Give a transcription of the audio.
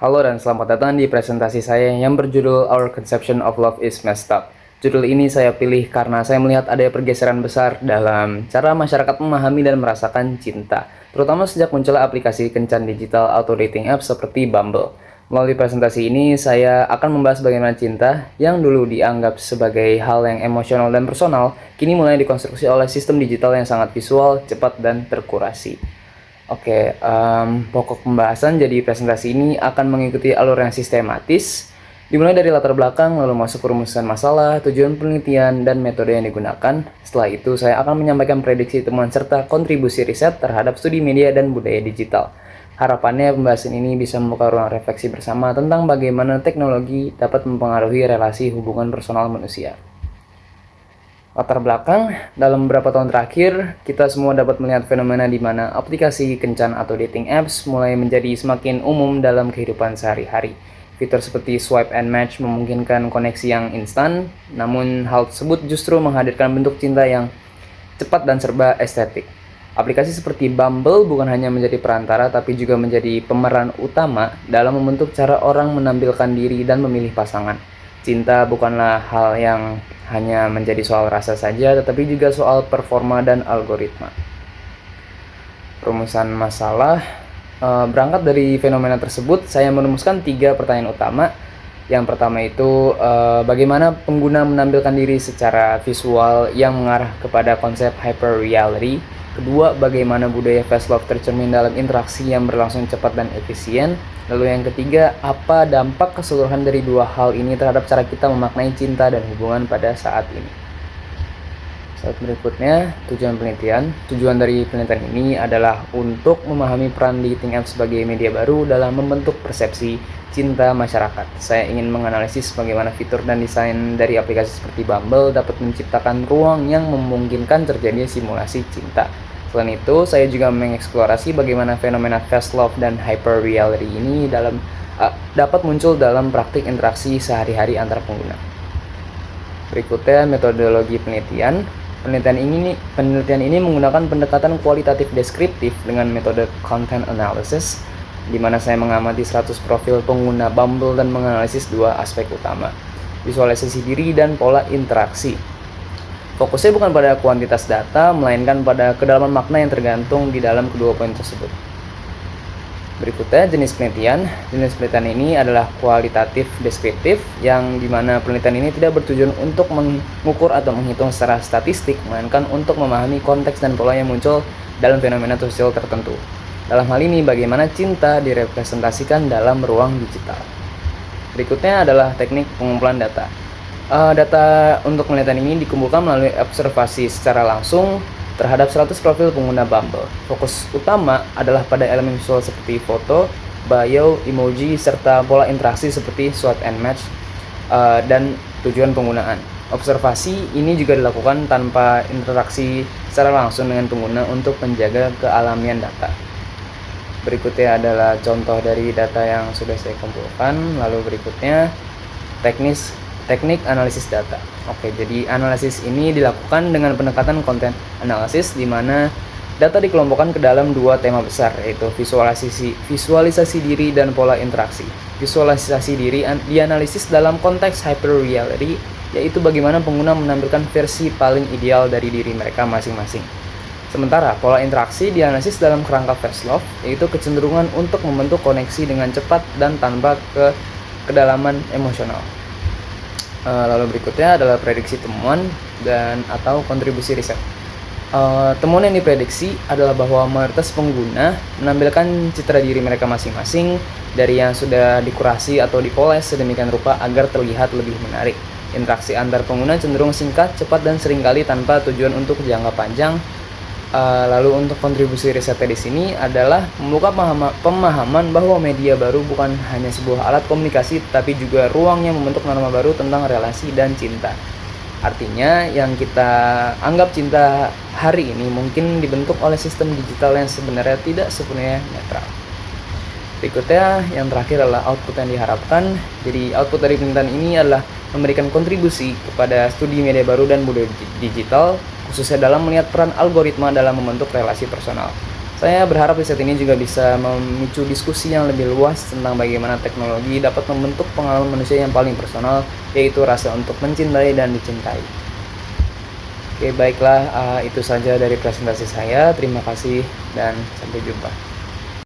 Halo dan selamat datang di presentasi saya yang berjudul Our Conception of Love is Messed Up. Judul ini saya pilih karena saya melihat ada pergeseran besar dalam cara masyarakat memahami dan merasakan cinta, terutama sejak munculnya aplikasi kencan digital atau dating apps seperti Bumble. Melalui presentasi ini, saya akan membahas bagaimana cinta yang dulu dianggap sebagai hal yang emosional dan personal, kini mulai dikonstruksi oleh sistem digital yang sangat visual, cepat, dan terkurasi. Oke, pokok pembahasan jadi presentasi ini akan mengikuti alur yang sistematis, dimulai dari latar belakang, lalu masuk ke rumusan masalah, tujuan penelitian, dan metode yang digunakan. Setelah itu, saya akan menyampaikan prediksi temuan serta kontribusi riset terhadap studi media dan budaya digital. Harapannya pembahasan ini bisa membuka ruang refleksi bersama tentang bagaimana teknologi dapat mempengaruhi relasi hubungan personal manusia. Latar belakang, dalam beberapa tahun terakhir, kita semua dapat melihat fenomena di mana aplikasi kencan atau dating apps mulai menjadi semakin umum dalam kehidupan sehari-hari. Fitur seperti swipe and match memungkinkan koneksi yang instan, namun hal tersebut justru menghadirkan bentuk cinta yang cepat dan serba estetik. Aplikasi seperti Bumble bukan hanya menjadi perantara, tapi juga menjadi pemeran utama dalam membentuk cara orang menampilkan diri dan memilih pasangan. Cinta bukanlah hal yang hanya menjadi soal rasa saja, tetapi juga soal performa dan algoritma. Rumusan masalah, berangkat dari fenomena tersebut, saya merumuskan 3 pertanyaan utama. Yang pertama itu, bagaimana pengguna menampilkan diri secara visual yang mengarah kepada konsep hyperreality. Kedua, bagaimana budaya fast love tercermin dalam interaksi yang berlangsung cepat dan efisien. Lalu yang ketiga, apa dampak keseluruhan dari dua hal ini terhadap cara kita memaknai cinta dan hubungan pada saat ini. Saat berikutnya, tujuan penelitian. Tujuan dari penelitian ini adalah untuk memahami peran dating apps sebagai media baru dalam membentuk persepsi cinta masyarakat. Saya ingin menganalisis bagaimana fitur dan desain dari aplikasi seperti Bumble dapat menciptakan ruang yang memungkinkan terjadinya simulasi cinta. Selain itu, saya juga mengeksplorasi bagaimana fenomena fast love dan hyperreality ini dapat muncul dalam praktik interaksi sehari-hari antar pengguna. Berikutnya, metodologi penelitian. Penelitian ini menggunakan pendekatan kualitatif deskriptif dengan metode content analysis, di mana saya mengamati 100 profil pengguna Bumble dan menganalisis 2 aspek utama, visualisasi diri dan pola interaksi. Fokusnya bukan pada kuantitas data, melainkan pada kedalaman makna yang tergantung di dalam kedua poin tersebut. Berikutnya, jenis penelitian. Jenis penelitian ini adalah kualitatif deskriptif, yang dimana penelitian ini tidak bertujuan untuk mengukur atau menghitung secara statistik, melainkan untuk memahami konteks dan pola yang muncul dalam fenomena sosial tertentu. Dalam hal ini, bagaimana cinta direpresentasikan dalam ruang digital. Berikutnya adalah teknik pengumpulan data. Data untuk penelitian ini dikumpulkan melalui observasi secara langsung terhadap 100 profil pengguna Bumble. Fokus utama adalah pada elemen visual seperti foto, bio, emoji, serta pola interaksi seperti swipe and match, dan tujuan penggunaan. Observasi ini juga dilakukan tanpa interaksi secara langsung dengan pengguna untuk menjaga kealamian data. Berikutnya adalah contoh dari data yang sudah saya kumpulkan. Lalu berikutnya, teknik analisis data. Oke, jadi analisis ini dilakukan dengan pendekatan konten analisis, di mana data dikelompokkan ke dalam 2 tema besar, yaitu visualisasi diri dan pola interaksi. Visualisasi diri dianalisis dalam konteks hyperreality, yaitu bagaimana pengguna menampilkan versi paling ideal dari diri mereka masing-masing. Sementara pola interaksi dianalisis dalam kerangka fast love, yaitu kecenderungan untuk membentuk koneksi dengan cepat dan tanpa kedalaman emosional. Lalu berikutnya adalah prediksi temuan dan atau kontribusi riset. Temuan yang diprediksi adalah bahwa mayoritas pengguna menampilkan citra diri mereka masing-masing dari yang sudah dikurasi atau dipoles sedemikian rupa agar terlihat lebih menarik. Interaksi antar pengguna cenderung singkat, cepat, dan seringkali tanpa tujuan untuk jangka panjang. Lalu untuk kontribusi risetnya di sini adalah membuka pemahaman bahwa media baru bukan hanya sebuah alat komunikasi, tapi juga ruang yang membentuk norma baru tentang relasi dan cinta. Artinya, yang kita anggap cinta hari ini mungkin dibentuk oleh sistem digital yang sebenarnya tidak sepenuhnya netral. Berikutnya, yang terakhir adalah output yang diharapkan. Jadi, output dari penelitian ini adalah memberikan kontribusi kepada studi media baru dan budaya digital, khususnya dalam melihat peran algoritma dalam membentuk relasi personal. Saya berharap riset ini juga bisa memicu diskusi yang lebih luas tentang bagaimana teknologi dapat membentuk pengalaman manusia yang paling personal, yaitu rasa untuk mencintai dan dicintai. Oke, baiklah, itu saja dari presentasi saya. Terima kasih dan sampai jumpa.